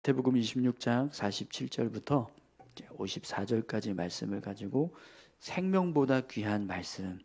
마태복음 26장 47절부터 54절까지 말씀을 가지고 생명보다 귀한 말씀,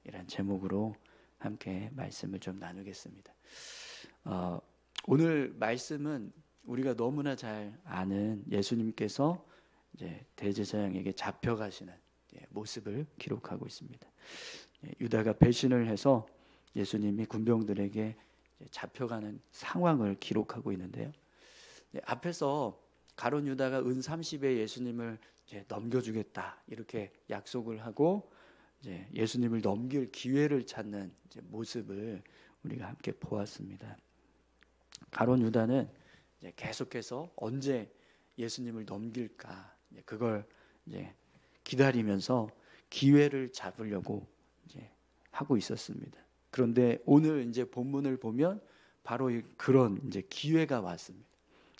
이란 제목으로 함께 말씀을 좀 나누겠습니다. 오늘 말씀은 우리가 너무나 잘 아는 예수님께서 이제 대제사장에게 잡혀가시는 모습을 기록하고 있습니다. 유다가 배신을 해서 예수님이 군병들에게 잡혀가는 상황을 기록하고 있는데요. 앞에서 가룟 유다가 은 30에 예수님을 넘겨주겠다 이렇게 약속을 하고 예수님을 넘길 기회를 찾는 모습을 우리가 함께 보았습니다. 가룟 유다는 계속해서 언제 예수님을 넘길까 그걸 기다리면서 기회를 잡으려고 하고 있었습니다. 그런데 오늘 본문을 보면 바로 그런 기회가 왔습니다.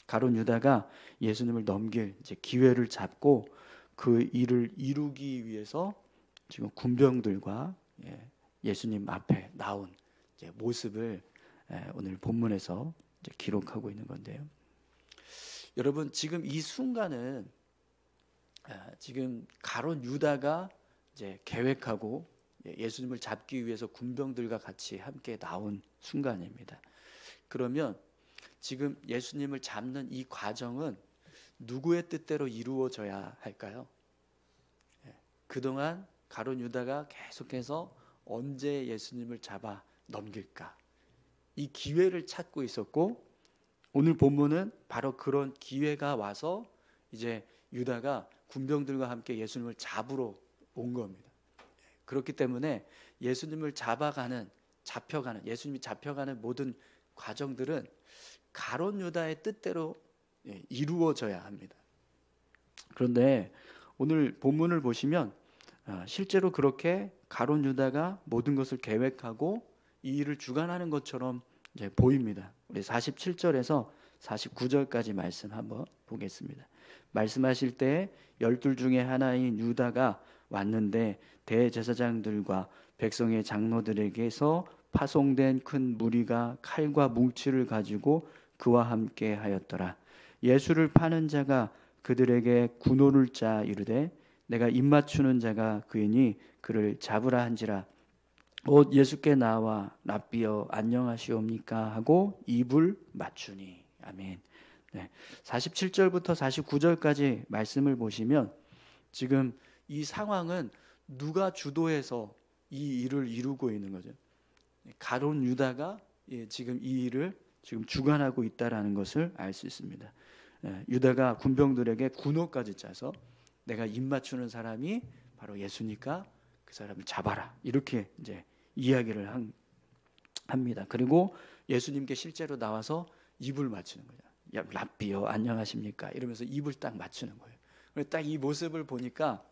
가룟 유다가 예수님을 넘길 기회를 잡고 그 일을 이루기 위해서 지금 군병들과 예수님 앞에 나온 모습을 오늘 본문에서 기록하고 있는 건데요. 여러분, 지금 이 순간은 지금 가룟 유다가 계획하고 예수님을 잡기 위해서 군병들과 같이 함께 나온 순간입니다. 그러면 지금 예수님을 잡는 이 과정은 누구의 뜻대로 이루어져야 할까요? 그동안 가룟 유다가 계속해서 언제 예수님을 잡아 넘길까? 이 기회를 찾고 있었고 오늘 본문은 바로 그런 기회가 와서 이제 유다가 군병들과 함께 예수님을 잡으러 온 겁니다. 그렇기 때문에 예수님이 잡혀가는 모든 과정들은 가룟 유다의 뜻대로 이루어져야 합니다. 그런데 오늘 본문을 보시면 실제로 그렇게 가룟 유다가 모든 것을 계획하고 이 일을 주관하는 것처럼 보입니다. 우리 47절에서 49절까지 말씀 한번 보겠습니다. 말씀하실 때 12 중에 하나인 유다가 왔는데 대제사장들과 백성의 장로들에게서 파송된 큰 무리가 칼과 뭉치를 가지고 그와 함께 하였더라. 예수를 파는 자가 그들에게 군호를 짜 이르되 내가 입맞추는 자가 그이니 그를 잡으라 한지라. 곧 예수께 나와 랍비여 안녕하시옵니까 하고 입을 맞추니. 아멘. 47절부터 49절까지 말씀을 보시면 지금 이 상황은 누가 주도해서 이 일을 이루고 있는 거죠. 가룟 유다가 지금 이 일을 지금 주관하고 있다라는 것을 알 수 있습니다. 유다가 군병들에게 군호까지 짜서 내가 입맞추는 사람이 바로 예수니까 그 사람을 잡아라 이렇게 이야기를 합니다. 그리고 예수님께 실제로 나와서 입을 맞추는 거죠. 야, 랍비요 안녕하십니까 이러면서 입을 딱 맞추는 거예요. 딱 이 모습을 보니까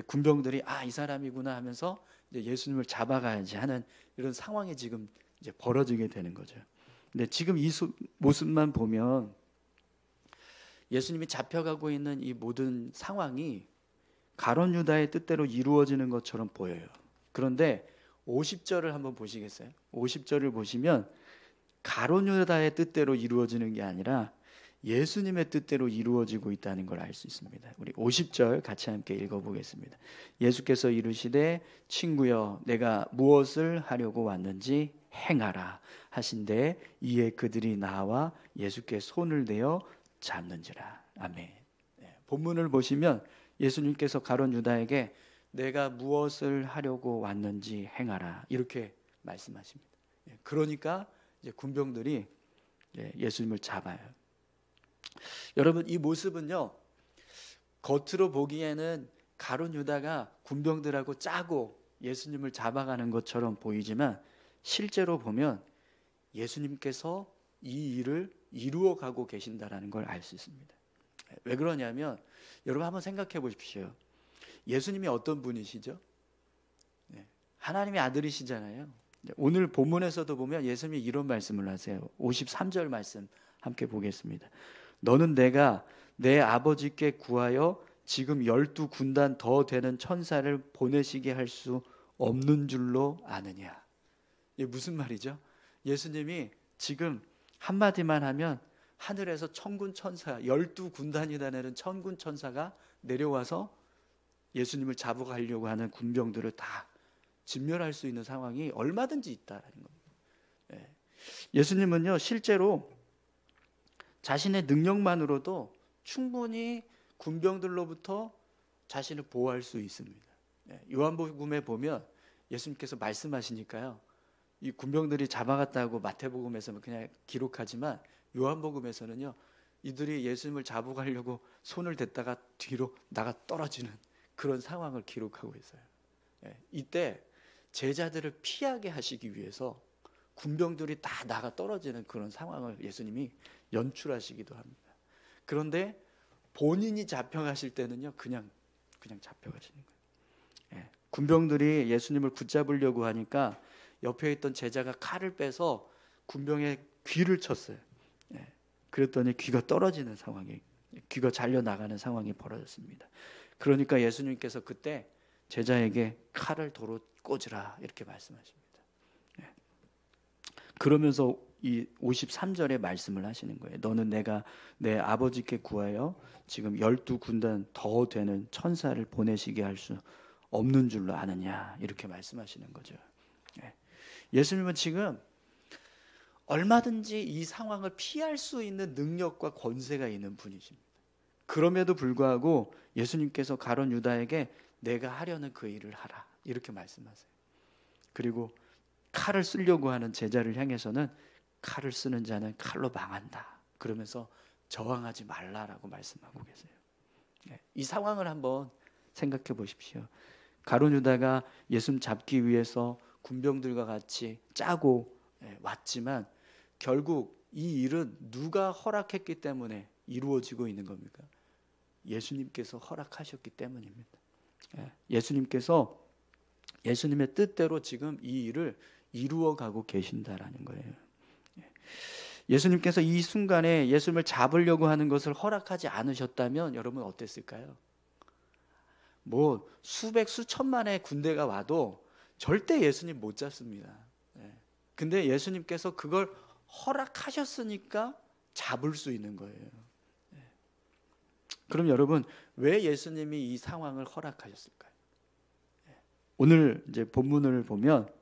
군병들이 이 사람이구나 하면서 예수님을 잡아가야지 하는 이런 상황이 지금 벌어지게 되는 거죠. 근데 지금 이 모습만 보면 예수님이 잡혀가고 있는 이 모든 상황이 가룟 유다의 뜻대로 이루어지는 것처럼 보여요. 그런데 50절을 한번 보시겠어요? 50절을 보시면 가룟 유다의 뜻대로 이루어지는 게 아니라 예수님의 뜻대로 이루어지고 있다는 걸 알 수 있습니다. 우리 50절 같이 함께 읽어보겠습니다. 예수께서 이르시되 친구여 내가 무엇을 하려고 왔는지 행하라 하신대 이에 그들이 나와 예수께 손을 대어 잡는지라. 아멘. 본문을 보시면 예수님께서 가룟 유다에게 내가 무엇을 하려고 왔는지 행하라 이렇게 말씀하십니다. 그러니까 군병들이 예수님을 잡아요. 여러분, 이 모습은요 겉으로 보기에는 가룟 유다가 군병들하고 짜고 예수님을 잡아가는 것처럼 보이지만 실제로 보면 예수님께서 이 일을 이루어가고 계신다라는 걸 알 수 있습니다. 왜 그러냐면 여러분 한번 생각해 보십시오. 예수님이 어떤 분이시죠? 하나님의 아들이시잖아요. 오늘 본문에서도 보면 예수님이 이런 말씀을 하세요. 53절 말씀 함께 보겠습니다. 너는 내가 내 아버지께 구하여 지금 12군단 더 되는 천사를 보내시게 할 수 없는 줄로 아느냐. 이게 무슨 말이죠? 예수님이 지금 한마디만 하면 하늘에서 천군 천사 12군단이 다니는 천군 천사가 내려와서 예수님을 잡아가려고 하는 군병들을 다 진멸할 수 있는 상황이 얼마든지 있다라는 겁니다. 예수님은요 실제로 자신의 능력만으로도 충분히 군병들로부터 자신을 보호할 수 있습니다. 요한복음에 보면 예수님께서 말씀하시니까요, 이 군병들이 잡아갔다고 마태복음에서는 그냥 기록하지만 요한복음에서는요, 이들이 예수님을 잡아가려고 손을 댔다가 뒤로 나가 떨어지는 그런 상황을 기록하고 있어요. 이때 제자들을 피하게 하시기 위해서 군병들이 다 나가 떨어지는 그런 상황을 예수님이 연출하시기도 합니다. 그런데 본인이 잡혀가실 때는요, 그냥 잡혀가시는 거예요. 군병들이 예수님을 붙잡으려고 하니까 옆에 있던 제자가 칼을 빼서 군병의 귀를 쳤어요. 그랬더니 귀가 떨어지는 상황이, 귀가 잘려 나가는 상황이 벌어졌습니다. 그러니까 예수님께서 그때 제자에게 칼을 도로 꽂으라 이렇게 말씀하십니다. 그러면서 이 53절에 말씀을 하시는 거예요. 너는 내가 내 아버지께 구하여 지금 12군단 더 되는 천사를 보내시게 할 수 없는 줄로 아느냐, 이렇게 말씀하시는 거죠. 예수님은 지금 얼마든지 이 상황을 피할 수 있는 능력과 권세가 있는 분이십니다. 그럼에도 불구하고 예수님께서 가룟 유다에게 내가 하려는 그 일을 하라 이렇게 말씀하세요. 그리고 칼을 쓰려고 하는 제자를 향해서는 칼을 쓰는 자는 칼로 망한다 그러면서 저항하지 말라라고 말씀하고 계세요. 이 상황을 한번 생각해 보십시오. 가룟 유다가 예수님 잡기 위해서 군병들과 같이 짜고 왔지만 결국 이 일은 누가 허락했기 때문에 이루어지고 있는 겁니까? 예수님께서 허락하셨기 때문입니다. 예수님께서 예수님의 뜻대로 지금 이 일을 이루어가고 계신다라는 거예요. 예수님께서 이 순간에 예수님을 잡으려고 하는 것을 허락하지 않으셨다면 여러분 어땠을까요? 뭐 수백 수천만의 군대가 와도 절대 예수님 못 잡습니다. 근데 예수님께서 그걸 허락하셨으니까 잡을 수 있는 거예요. 그럼 여러분 왜 예수님이 이 상황을 허락하셨을까요? 오늘 이제 본문을 보면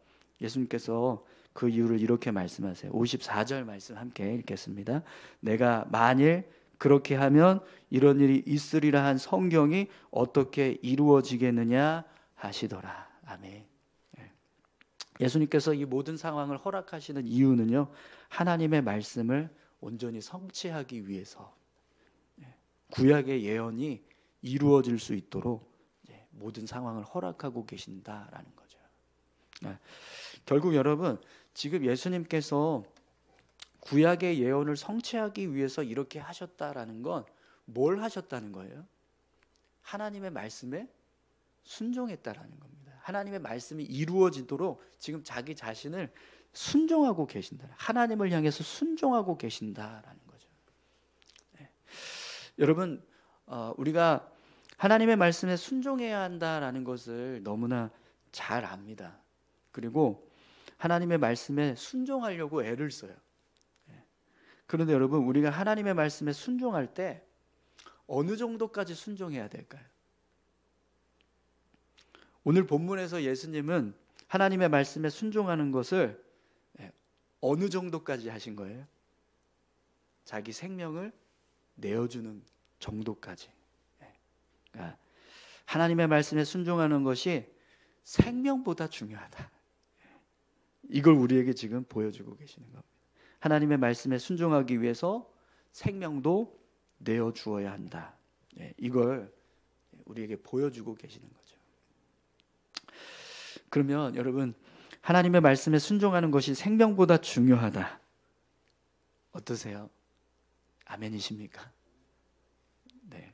예수님께서 그 이유를 이렇게 말씀하세요. 54절 말씀 함께 읽겠습니다. 내가 만일 그렇게 하면 이런 일이 있으리라 한 성경이 어떻게 이루어지겠느냐 하시더라. 아멘. 예수님께서 이 모든 상황을 허락하시는 이유는요, 하나님의 말씀을 온전히 성취하기 위해서, 구약의 예언이 이루어질 수 있도록 모든 상황을 허락하고 계신다라는 거죠. 결국 여러분 지금 예수님께서 구약의 예언을 성취하기 위해서 이렇게 하셨다라는 건 뭘 하셨다는 거예요? 하나님의 말씀에 순종했다라는 겁니다. 하나님의 말씀이 이루어지도록 지금 자기 자신을 순종하고 계신다. 하나님을 향해서 순종하고 계신다라는 거죠. 여러분 우리가 하나님의 말씀에 순종해야 한다라는 것을 너무나 잘 압니다. 그리고 하나님의 말씀에 순종하려고 애를 써요. 그런데 여러분 우리가 하나님의 말씀에 순종할 때 어느 정도까지 순종해야 될까요? 오늘 본문에서 예수님은 하나님의 말씀에 순종하는 것을 어느 정도까지 하신 거예요? 자기 생명을 내어주는 정도까지. 그러니까 하나님의 말씀에 순종하는 것이 생명보다 중요하다. 이걸 우리에게 지금 보여주고 계시는 겁니다. 하나님의 말씀에 순종하기 위해서 생명도 내어주어야 한다. 이걸 우리에게 보여주고 계시는 거죠. 그러면 여러분 하나님의 말씀에 순종하는 것이 생명보다 중요하다. 어떠세요? 아멘이십니까? 네.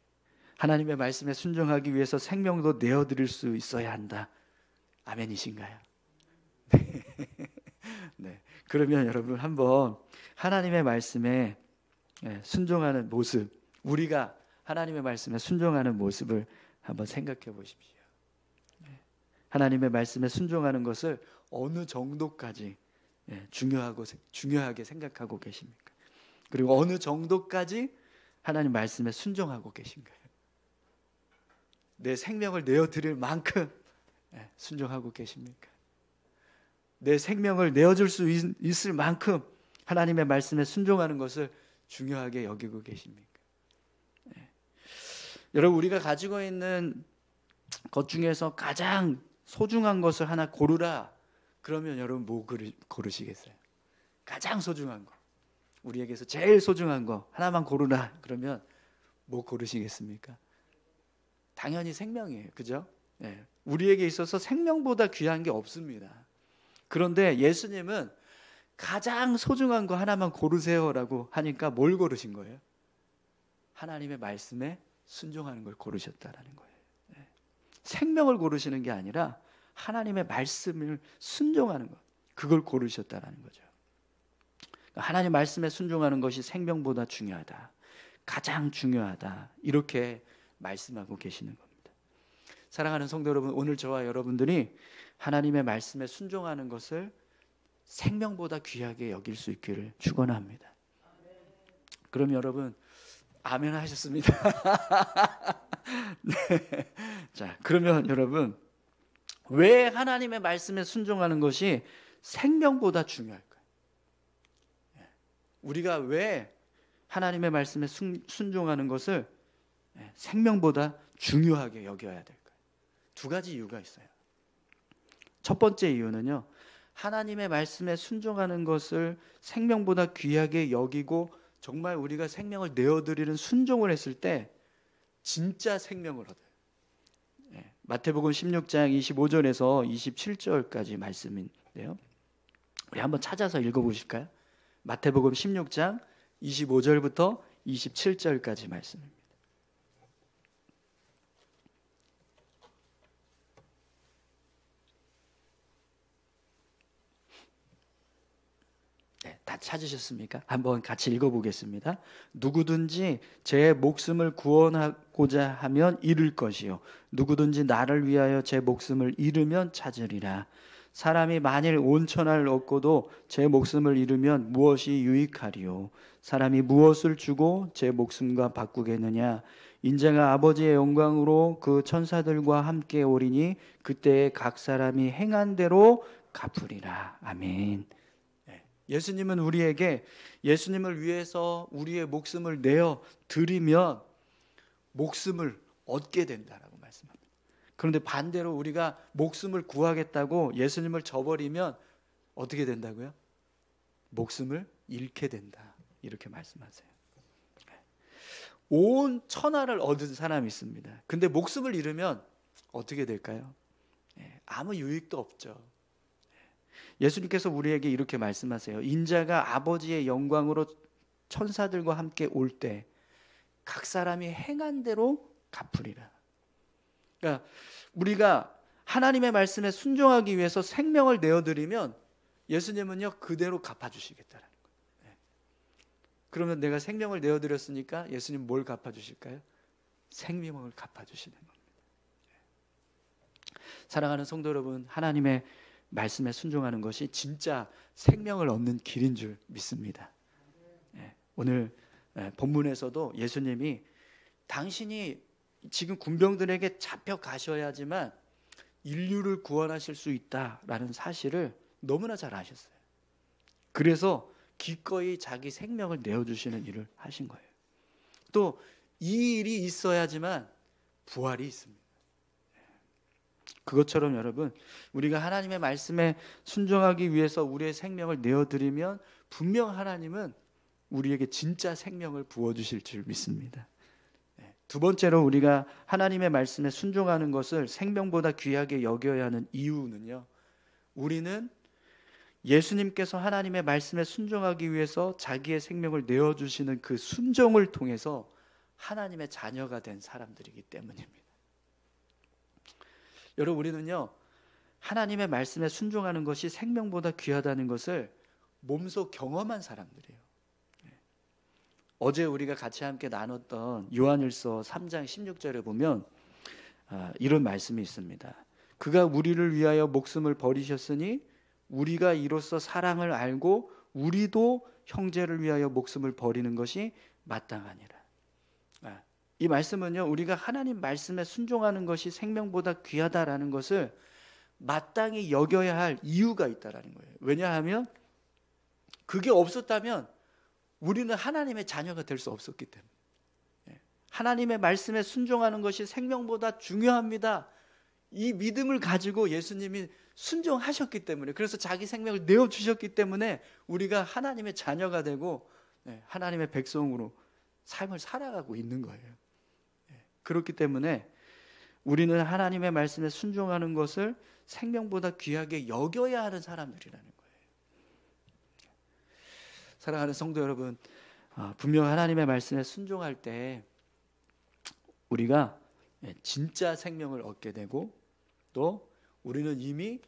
하나님의 말씀에 순종하기 위해서 생명도 내어드릴 수 있어야 한다. 아멘이신가요? 네. 네. 그러면 여러분 한번 하나님의 말씀에 순종하는 모습, 우리가 하나님의 말씀에 순종하는 모습을 한번 생각해 보십시오. 하나님의 말씀에 순종하는 것을 어느 정도까지 중요하게 생각하고 계십니까? 그리고 어느 정도까지 하나님 말씀에 순종하고 계신가요? 내 생명을 내어드릴 만큼 순종하고 계십니까? 내 생명을 내어줄 수 있을 만큼 하나님의 말씀에 순종하는 것을 중요하게 여기고 계십니까? 여러분, 우리가 가지고 있는 것 중에서 가장 소중한 것을 하나 고르라. 그러면 여러분 뭐 고르시겠어요? 가장 소중한 거, 우리에게서 제일 소중한 거 하나만 고르라. 그러면 뭐 고르시겠습니까? 당연히 생명이에요. 그죠? 우리에게 있어서 생명보다 귀한 게 없습니다. 그런데 예수님은 가장 소중한 거 하나만 고르세요라고 하니까 뭘 고르신 거예요? 하나님의 말씀에 순종하는 걸 고르셨다라는 거예요. 생명을 고르시는 게 아니라 하나님의 말씀을 순종하는 것, 그걸 고르셨다라는 거죠. 하나님 말씀에 순종하는 것이 생명보다 중요하다, 가장 중요하다, 이렇게 말씀하고 계시는 겁니다. 사랑하는 성도 여러분, 오늘 저와 여러분들이 하나님의 말씀에 순종하는 것을 생명보다 귀하게 여길 수 있기를 축원합니다. 그럼 여러분 아멘 하셨습니다. 네. 자, 그러면 여러분, 왜 하나님의 말씀에 순종하는 것이 생명보다 중요할까요? 우리가 왜 하나님의 말씀에 순종하는 것을 생명보다 중요하게 여겨야 될까요? 두 가지 이유가 있어요. 첫 번째 이유는요, 하나님의 말씀에 순종하는 것을 생명보다 귀하게 여기고 정말 우리가 생명을 내어드리는 순종을 했을 때 진짜 생명을 얻어요. 마태복음 16장 25절에서 27절까지 말씀인데요, 우리 한번 찾아서 읽어보실까요? 마태복음 16장 25절부터 27절까지 말씀입니다. 다 찾으셨습니까? 한번 같이 읽어보겠습니다. 누구든지 제 목숨을 구원하고자 하면 잃을 것이요, 누구든지 나를 위하여 제 목숨을 잃으면 찾으리라. 사람이 만일 온 천하를 얻고도 제 목숨을 잃으면 무엇이 유익하리요? 사람이 무엇을 주고 제 목숨과 바꾸겠느냐? 인자가 아버지의 영광으로 그 천사들과 함께 오리니 그때에 각 사람이 행한 대로 갚으리라. 아멘. 예수님은 우리에게 예수님을 위해서 우리의 목숨을 내어 드리면 목숨을 얻게 된다라고 말씀합니다. 그런데 반대로 우리가 목숨을 구하겠다고 예수님을 저버리면 어떻게 된다고요? 목숨을 잃게 된다, 이렇게 말씀하세요. 온 천하를 얻은 사람이 있습니다. 근데 목숨을 잃으면 어떻게 될까요? 아무 유익도 없죠. 예수님께서 우리에게 이렇게 말씀하세요. 인자가 아버지의 영광으로 천사들과 함께 올 때 각 사람이 행한 대로 갚으리라. 그러니까 우리가 하나님의 말씀에 순종하기 위해서 생명을 내어드리면 예수님은요 그대로 갚아주시겠다는 거예요. 그러면 내가 생명을 내어드렸으니까 예수님 뭘 갚아주실까요? 생명을 갚아주시는 겁니다. 사랑하는 성도 여러분, 하나님의 말씀에 순종하는 것이 진짜 생명을 얻는 길인 줄 믿습니다. 오늘 본문에서도 예수님이 당신이 지금 군병들에게 잡혀가셔야지만 인류를 구원하실 수 있다라는 사실을 너무나 잘 아셨어요. 그래서 기꺼이 자기 생명을 내어주시는 일을 하신 거예요. 또 이 일이 있어야지만 부활이 있습니다. 그것처럼 여러분, 우리가 하나님의 말씀에 순종하기 위해서 우리의 생명을 내어드리면 분명 하나님은 우리에게 진짜 생명을 부어주실 줄 믿습니다. 두 번째로 우리가 하나님의 말씀에 순종하는 것을 생명보다 귀하게 여겨야 하는 이유는요, 우리는 예수님께서 하나님의 말씀에 순종하기 위해서 자기의 생명을 내어주시는 그 순종을 통해서 하나님의 자녀가 된 사람들이기 때문입니다. 여러분, 우리는요 하나님의 말씀에 순종하는 것이 생명보다 귀하다는 것을 몸소 경험한 사람들이에요. 어제 우리가 같이 함께 나눴던 요한일서 3장 16절에 보면 이런 말씀이 있습니다. 그가 우리를 위하여 목숨을 버리셨으니 우리가 이로써 사랑을 알고 우리도 형제를 위하여 목숨을 버리는 것이 마땅하니라. 이 말씀은요, 우리가 하나님 말씀에 순종하는 것이 생명보다 귀하다라는 것을 마땅히 여겨야 할 이유가 있다라는 거예요. 왜냐하면 그게 없었다면 우리는 하나님의 자녀가 될 수 없었기 때문에. 하나님의 말씀에 순종하는 것이 생명보다 중요합니다. 이 믿음을 가지고 예수님이 순종하셨기 때문에, 그래서 자기 생명을 내어주셨기 때문에 우리가 하나님의 자녀가 되고 하나님의 백성으로 삶을 살아가고 있는 거예요. 그렇기 때문에 우리는 하나님의 말씀에 순종하는 것을 생명보다 귀하게 여겨야 하는 사람들이라는 거예요. 사랑하는 성도 여러분, 분명 하나님의 말씀에 순종할 때 우리가 진짜 생명을 얻게 되고, 또 우리는 이미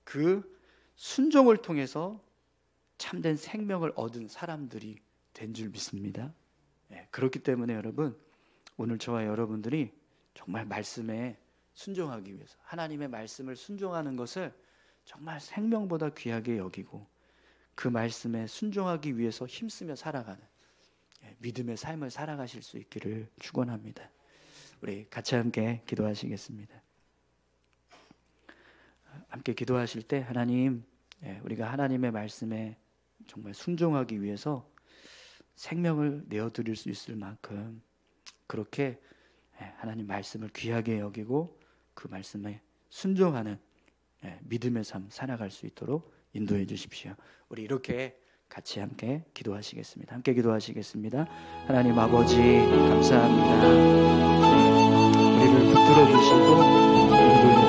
그 순종을 통해서 참된 생명을 얻은 사람들이 된 줄 믿습니다. 그렇기 때문에 여러분, 오늘 저와 여러분들이 정말 말씀에 순종하기 위해서, 하나님의 말씀을 순종하는 것을 정말 생명보다 귀하게 여기고 그 말씀에 순종하기 위해서 힘쓰며 살아가는 믿음의 삶을 살아가실 수 있기를 축원합니다. 우리 같이 함께 기도하시겠습니다. 함께 기도하실 때 하나님, 우리가 하나님의 말씀에 정말 순종하기 위해서 생명을 내어드릴 수 있을 만큼 그렇게 하나님 말씀을 귀하게 여기고 그 말씀에 순종하는 믿음의 삶 살아갈 수 있도록 인도해 주십시오. 우리 이렇게 같이 함께 기도하시겠습니다. 함께 기도하시겠습니다. 하나님 아버지, 감사합니다. 우리를 붙들어 주시고